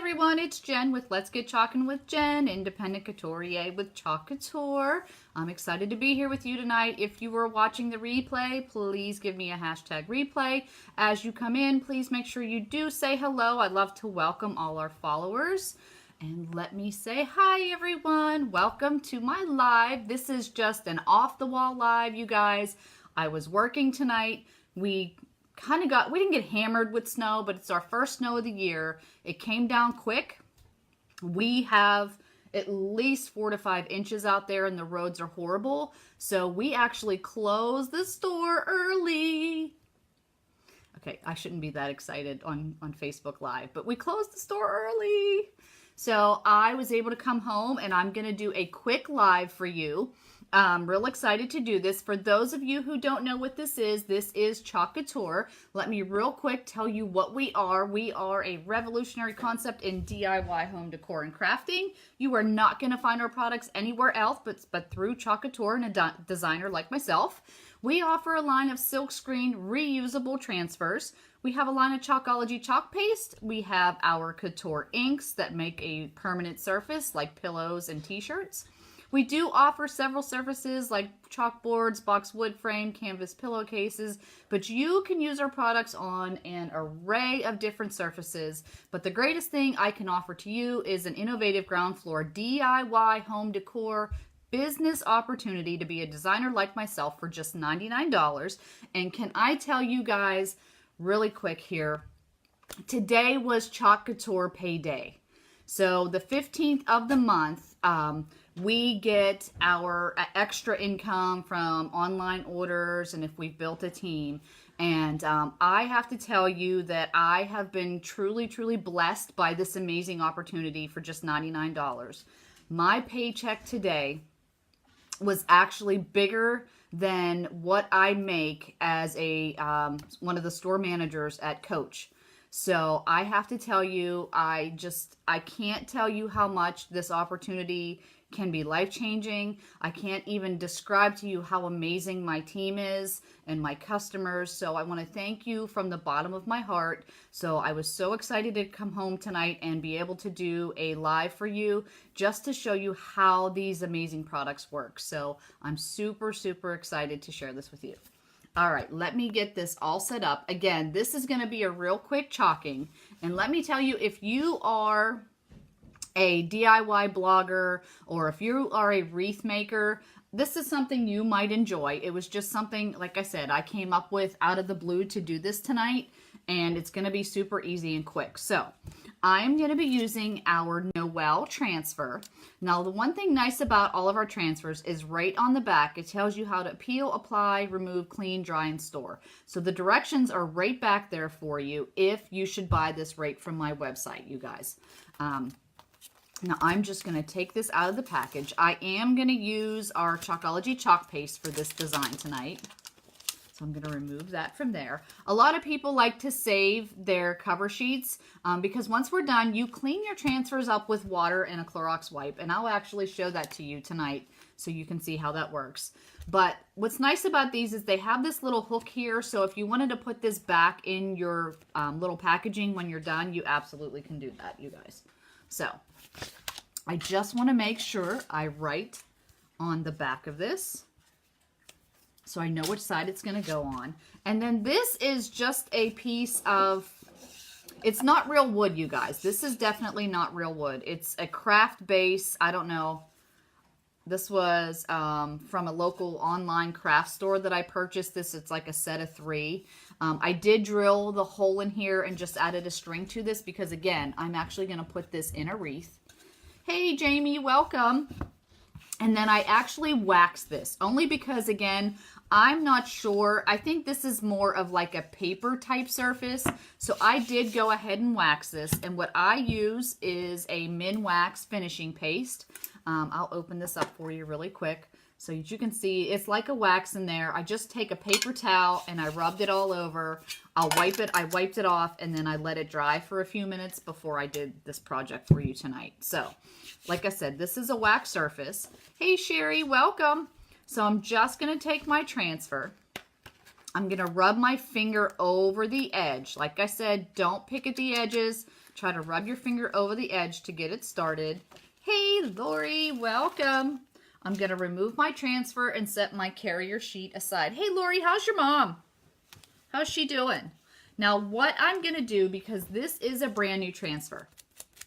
everyone, it's Jen with Let's Get Chalkin' with Jen, independent couturier with Chalk Couture. I'm excited to be here with you tonight. If you were watching the replay, please give me a hashtag replay. As you come in, please make sure you do say hello. I'd love to welcome all our followers. And let me say hi, everyone. Welcome to my live. This is just an off-the-wall live, you guys. I was working tonight. We didn't get hammered with snow, but it's our first snow of the year. It came down quick. We have at least 4 to 5 inches out there and the roads are horrible. So we actually closed the store early. Okay, I shouldn't be that excited on Facebook Live, but we closed the store early. So I was able to come home and I'm going to do a quick live for you. I'm real excited to do this. For those of you who don't know what this is Chalk Couture. Let me real quick tell you what we are. We are a revolutionary concept in DIY home decor and crafting. You are not going to find our products anywhere else but through Chalk Couture and a designer like myself. We offer a line of silkscreen reusable transfers. We have a line of chalkology chalk paste. We have our couture inks that make a permanent surface like pillows and t-shirts. We do offer several surfaces like chalkboards, box wood frame, canvas pillowcases, but you can use our products on an array of different surfaces. But the greatest thing I can offer to you is an innovative ground floor DIY home decor business opportunity to be a designer like myself for just $99. And can I tell you guys really quick here, today was Chalk Couture payday. So the 15th of the month, we get our extra income from online orders and if we've built a team. And I have to tell you that I have been truly, truly blessed by this amazing opportunity for just $99. My paycheck today was actually bigger than what I make as a one of the store managers at Coach. So I have to tell you, I can't tell you how much this opportunity can be life-changing. I can't even describe to you how amazing my team is and my customers. So I want to thank you from the bottom of my heart. So I was so excited to come home tonight and be able to do a live for you just to show you how these amazing products work. So I'm super, super excited to share this with you. All right, let me get this all set up. Again, this is going to be a real quick chalking. And let me tell you, if you are a DIY blogger or if you are a wreath maker, this is something you might enjoy. It was just something, like I said, I came up with out of the blue to do this tonight, and it's going to be super easy and quick. So I'm going to be using our Noel transfer. Now, the one thing nice about all of our transfers is right on the back, it tells you how to peel, apply, remove, clean, dry, and store. So the directions are right back there for you if you should buy this right from my website, you guys. Now, I'm just going to take this out of the package. I am going to use our Chalkology chalk paste for this design tonight. So I'm going to remove that from there. A lot of people like to save their cover sheets because once we're done, you clean your transfers up with water and a Clorox wipe. And I'll actually show that to you tonight so you can see how that works. But what's nice about these is they have this little hook here. So if you wanted to put this back in your little packaging when you're done, you absolutely can do that, you guys. So I just want to make sure I write on the back of this so I know which side it's going to go on. And then this is just a piece of, it's not real wood, you guys. This is definitely not real wood. It's a craft base. I don't know. This was from a local online craft store that I purchased this. It's like a set of 3. I did drill the hole in here and just added a string to this because, again, I'm actually going to put this in a wreath. Hey, Jamie, welcome. And then I actually waxed this only because, again, I'm not sure. I think this is more of like a paper type surface. So I did go ahead and wax this. And what I use is a Min Wax finishing paste. I'll open this up for you really quick so you can see it's like a wax in there. I just take a paper towel and I rubbed it all over. I'll wipe it. I wiped it off and then I let it dry for a few minutes before I did this project for you tonight. So, like I said, this is a wax surface. Hey, Sherry, welcome. So I'm just going to take my transfer I'm going to rub my finger over the edge. Like I said, don't pick at the edges. Try to rub your finger over the edge to get it started. Hey, Lori, welcome. I'm going to remove my transfer and set my carrier sheet aside. Hey, Lori, how's your mom? How's she doing? Now, what I'm going to do, because this is a brand new transfer,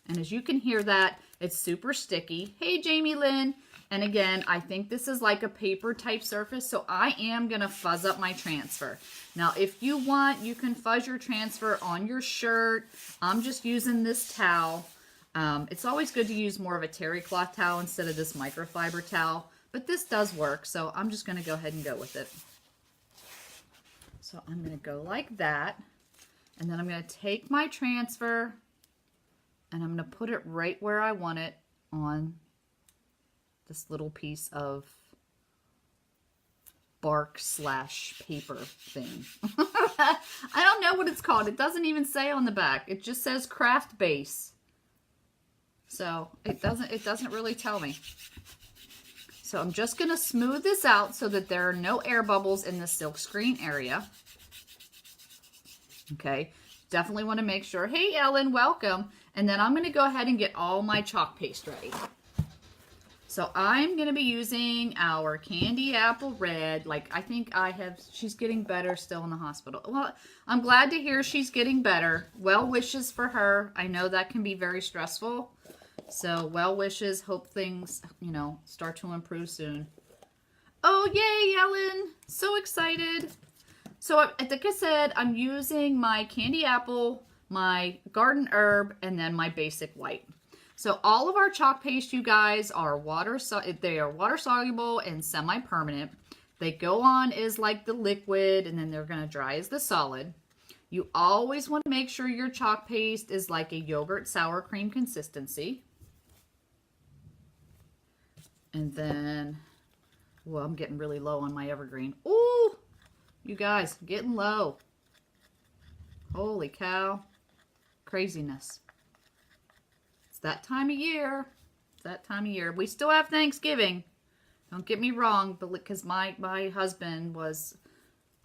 and as you can hear that, it's super sticky. Hey, Jamie Lynn. And again, I think this is like a paper type surface, so I am going to fuzz up my transfer. Now, if you want, you can fuzz your transfer on your shirt. I'm just using this towel. It's always good to use more of a terry cloth towel instead of this microfiber towel, but this does work, so I'm just going to go ahead and go with it. So I'm going to go like that, and then I'm going to take my transfer, and I'm going to put it right where I want it on this little piece of bark / paper thing. I don't know what it's called. It doesn't even say on the back. It just says craft base. So it doesn't really tell me. So I'm just going to smooth this out so that there are no air bubbles in the silk screen area. Okay. Definitely want to make sure. Hey, Ellen, welcome. And then I'm going to go ahead and get all my chalk paste ready. So I'm going to be using our Candy Apple Red. Like, I think she's getting better still in the hospital. Well, I'm glad to hear she's getting better. Well wishes for her. I know that can be very stressful. So well wishes. Hope things, start to improve soon. Oh, yay, Ellen. So excited. So like I said, I'm using my Candy Apple, my Garden Herb, and then my basic white. So all of our chalk paste, you guys, are water soluble and semi-permanent. They go on as like the liquid, and then they're going to dry as the solid. You always want to make sure your chalk paste is like a yogurt sour cream consistency. And then, well, I'm getting really low on my evergreen. Ooh, you guys, getting low. Holy cow. Craziness. It's that time of year. It's that time of year. We still have Thanksgiving. Don't get me wrong, but because my husband was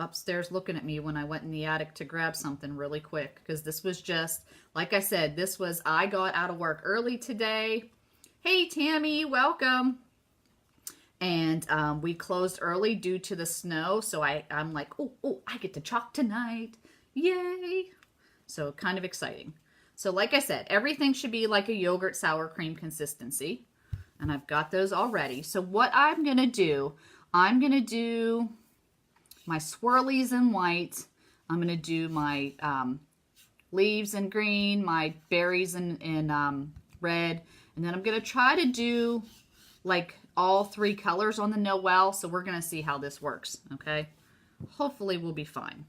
upstairs looking at me when I went in the attic to grab something really quick. Because this was just, like I said, I got out of work early today. Hey, Tammy, welcome. And we closed early due to the snow. So I'm like, oh, I get to chalk tonight. Yay. So kind of exciting. So like I said, everything should be like a yogurt sour cream consistency. And I've got those already. So what I'm going to do my swirlies in white. I'm going to do my leaves in green, my berries in red. And then I'm going to try to do like all 3 colors on the Noel. So we're going to see how this works. Okay. Hopefully we'll be fine.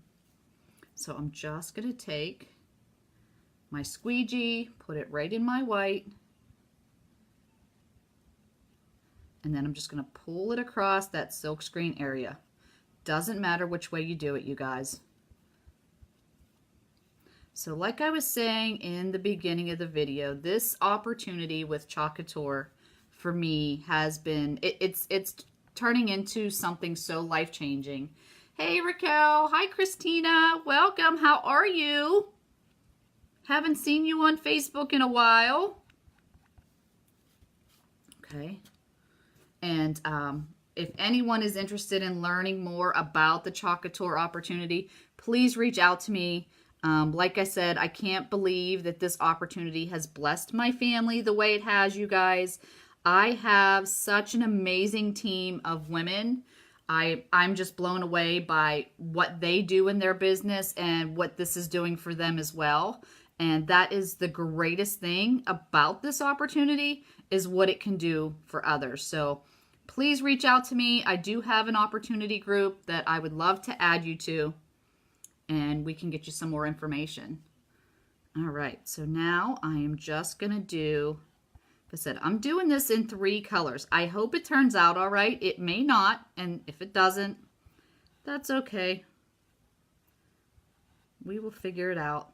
So I'm just going to take my squeegee, put it right in my white, and then I'm just going to pull it across that silkscreen area. Doesn't matter which way you do it, you guys. So like I was saying in the beginning of the video, this opportunity with Chalk Couture for me has been, it's turning into something so life-changing. Hey, Raquel. Hi, Christina. Welcome. How are you? Haven't seen you on Facebook in a while. Okay. And if anyone is interested in learning more about the Chalk Couture opportunity, please reach out to me. Like I said, I can't believe that this opportunity has blessed my family the way it has, you guys. I have such an amazing team of women. I'm just blown away by what they do in their business and what this is doing for them as well. And that is the greatest thing about this opportunity, is what it can do for others. So please reach out to me. I do have an opportunity group that I would love to add you to, and we can get you some more information. All right, so now I am just going to do, like I said, I'm doing this in 3 colors. I hope it turns out all right. It may not, and if it doesn't, that's okay. We will figure it out.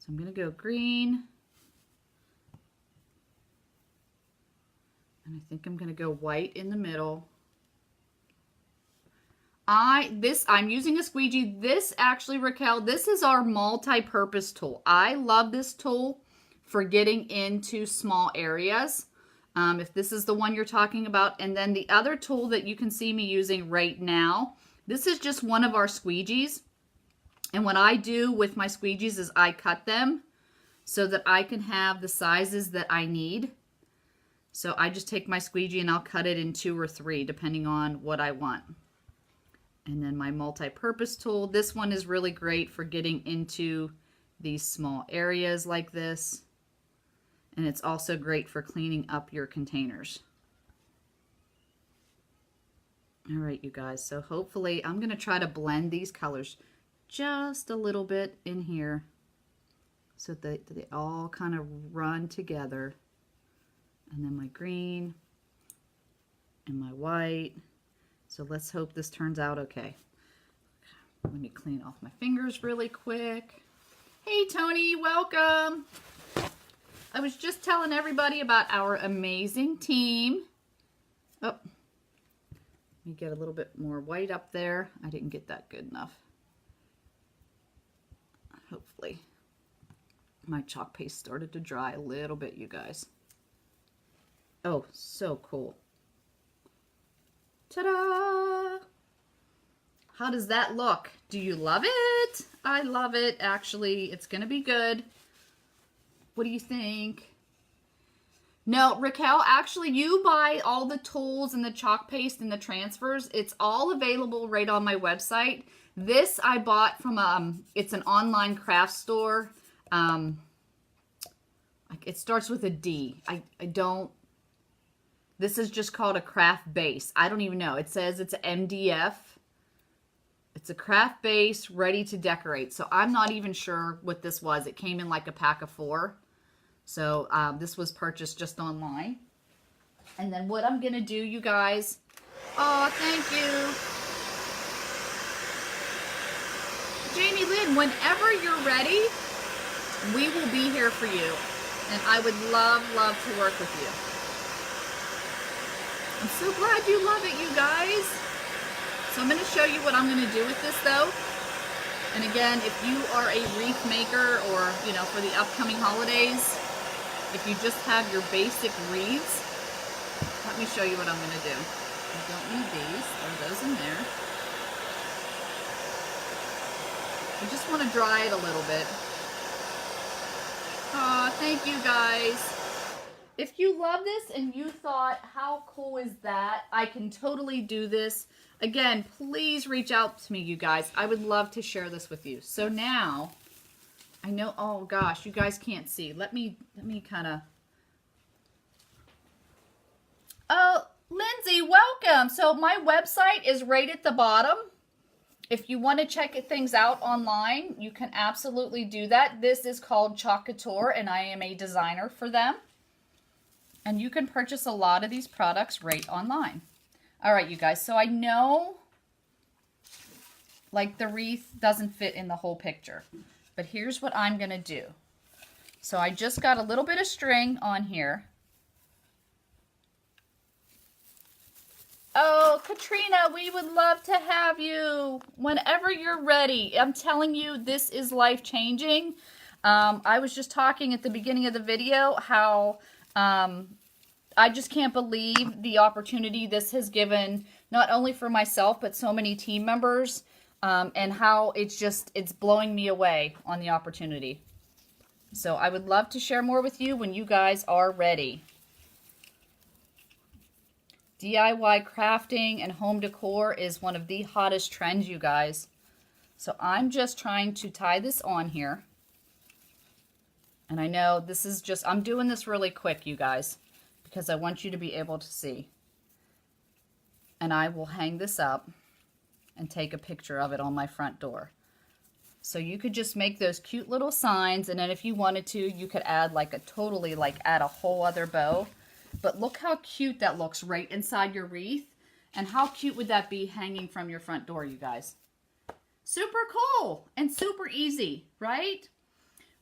I'm going to go green, and I think I'm going to go white in the middle. I'm using a squeegee. This actually, Raquel, this is our multi-purpose tool. I love this tool for getting into small areas. If this is the one you're talking about. And then the other tool that you can see me using right now, this is just one of our squeegees. And what I do with my squeegees is I cut them so that I can have the sizes that I need. So I just take my squeegee and I'll cut it in 2 or 3 depending on what I want. And then my multi-purpose tool, this one is really great for getting into these small areas like this. And it's also great for cleaning up your containers. All right, you guys, so hopefully I'm going to try to blend these colors just a little bit in here so that they all kind of run together. And then my green and my white. So let's hope this turns out okay. Let me clean off my fingers really quick. Hey, Tony, welcome. I was just telling everybody about our amazing team. Oh, let me get a little bit more white up there. I didn't get that good enough. Hopefully. My chalk paste started to dry a little bit, you guys. Oh, so cool. Ta-da! How does that look? Do you love it? I love it. Actually, it's going to be good. What do you think? No, Raquel, actually, you buy all the tools and the chalk paste and the transfers. It's all available right on my website. This I bought from, it's an online craft store. It starts with a D. I don't, this is just called a craft base. I don't even know. It says it's an MDF. It's a craft base ready to decorate. So I'm not even sure what this was. It came in like a pack of 4. So this was purchased just online. And then what I'm going to do, you guys. Oh, thank you. Jamie Lynn, whenever you're ready, we will be here for you. And I would love to work with you. I'm so glad you love it, you guys. So I'm going to show you what I'm going to do with this, though. And again, if you are a wreath maker or, you know, for the upcoming holidays, if you just have your basic wreaths, let me show you what I'm going to do. I don't need these. Throw those in there. I just want to dry it a little bit. Aw, thank you guys. If you love this and you thought, how cool is that? I can totally do this. Again, please reach out to me, you guys. I would love to share this with you. So now, I know, oh gosh, you guys can't see. Let me kind of. Oh, Lindsay, welcome. So my website is right at the bottom. If you want to check things out online, you can absolutely do that. This is called Chalk Couture, and I am a designer for them. And you can purchase a lot of these products right online. All right, you guys, so I know like the wreath doesn't fit in the whole picture, but here's what I'm going to do. So I just got a little bit of string on here. Oh, Katrina, we would love to have you whenever you're ready. I'm telling you, this is life-changing. I was just talking at the beginning of the video how I just can't believe the opportunity this has given, not only for myself, but so many team members, and how it's blowing me away on the opportunity. So I would love to share more with you when you guys are ready. DIY crafting and home decor is one of the hottest trends, you guys. So I'm just trying to tie this on here. And I know this is just, I'm doing this really quick, you guys, because I want you to be able to see. And I will hang this up and take a picture of it on my front door. So you could just make those cute little signs, and then if you wanted to, you could add add a whole other bow. But look how cute that looks right inside your wreath. And how cute would that be hanging from your front door, you guys? Super cool and super easy, right?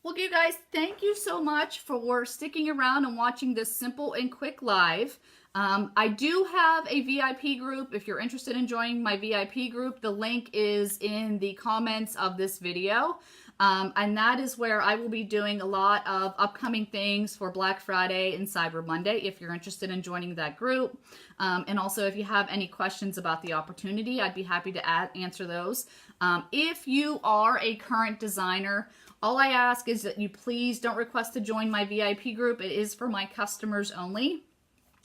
Well, you guys, thank you so much for sticking around and watching this simple and quick live. I do have a VIP group. If you're interested in joining my VIP group, the link is in the comments of this video. And that is where I will be doing a lot of upcoming things for Black Friday and Cyber Monday if you're interested in joining that group. And also, if you have any questions about the opportunity, I'd be happy to answer those. If you are a current designer, all I ask is that you please don't request to join my VIP group. It is for my customers only.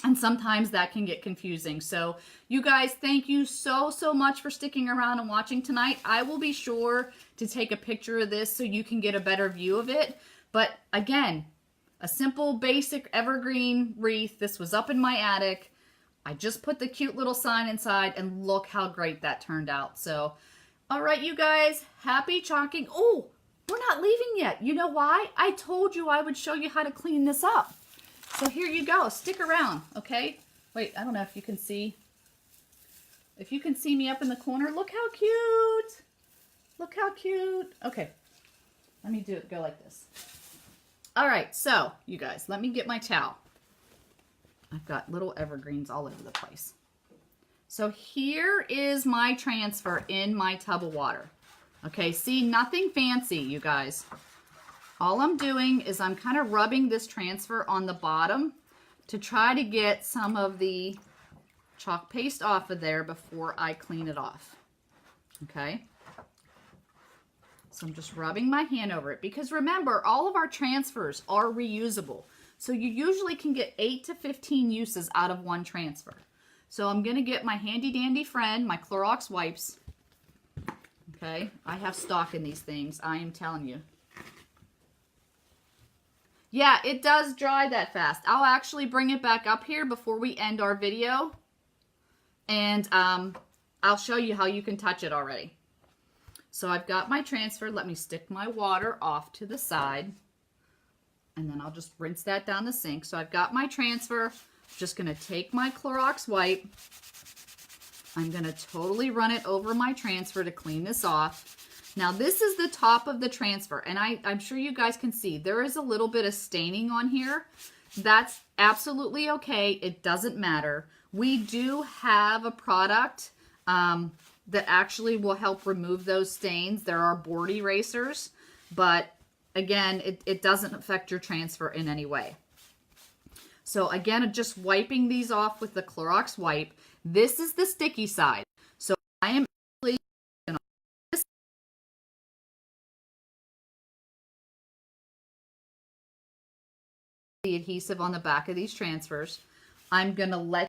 And sometimes that can get confusing. So you guys, thank you so much for sticking around and watching tonight. I will be sure to take a picture of this so you can get a better view of it. But again, a simple, basic evergreen wreath. This was up in my attic. I just put the cute little sign inside and look how great that turned out. So, all right, you guys, happy chalking. Oh, we're not leaving yet. You know why? I told you I would show you how to clean this up. So here you go. Stick around, okay? Wait, I don't know if you can see. If you can see me up in the corner, look how cute. Look how cute. Okay, let me go like this. All right, so you guys, let me get my towel. I've got little evergreens all over the place. So here is my transfer in my tub of water. Okay, see, nothing fancy, you guys. All I'm doing is I'm kind of rubbing this transfer on the bottom to try to get some of the chalk paste off of there before I clean it off. Okay? So I'm just rubbing my hand over it because remember, all of our transfers are reusable. So you usually can get 8 to 15 uses out of one transfer. So I'm going to get my handy dandy friend, my Clorox wipes. Okay, I have stock in these things, I am telling you. Yeah, it does dry that fast. I'll actually bring it back up here before we end our video. And I'll show you how you can touch it already. So I've got my transfer. Let me stick my water off to the side. And then I'll just rinse that down the sink. So I've got my transfer. Just going to take my Clorox wipe. I'm going to totally run it over my transfer to clean this off. Now this is the top of the transfer, and I'm sure you guys can see there is a little bit of staining on here. That's absolutely okay. It doesn't matter. We do have a product that actually will help remove those stains. There are board erasers, but again, it doesn't affect your transfer in any way. So again, just wiping these off with the Clorox wipe. This is the sticky side. So I am actually going to the adhesive on the back of these transfers. I'm going to let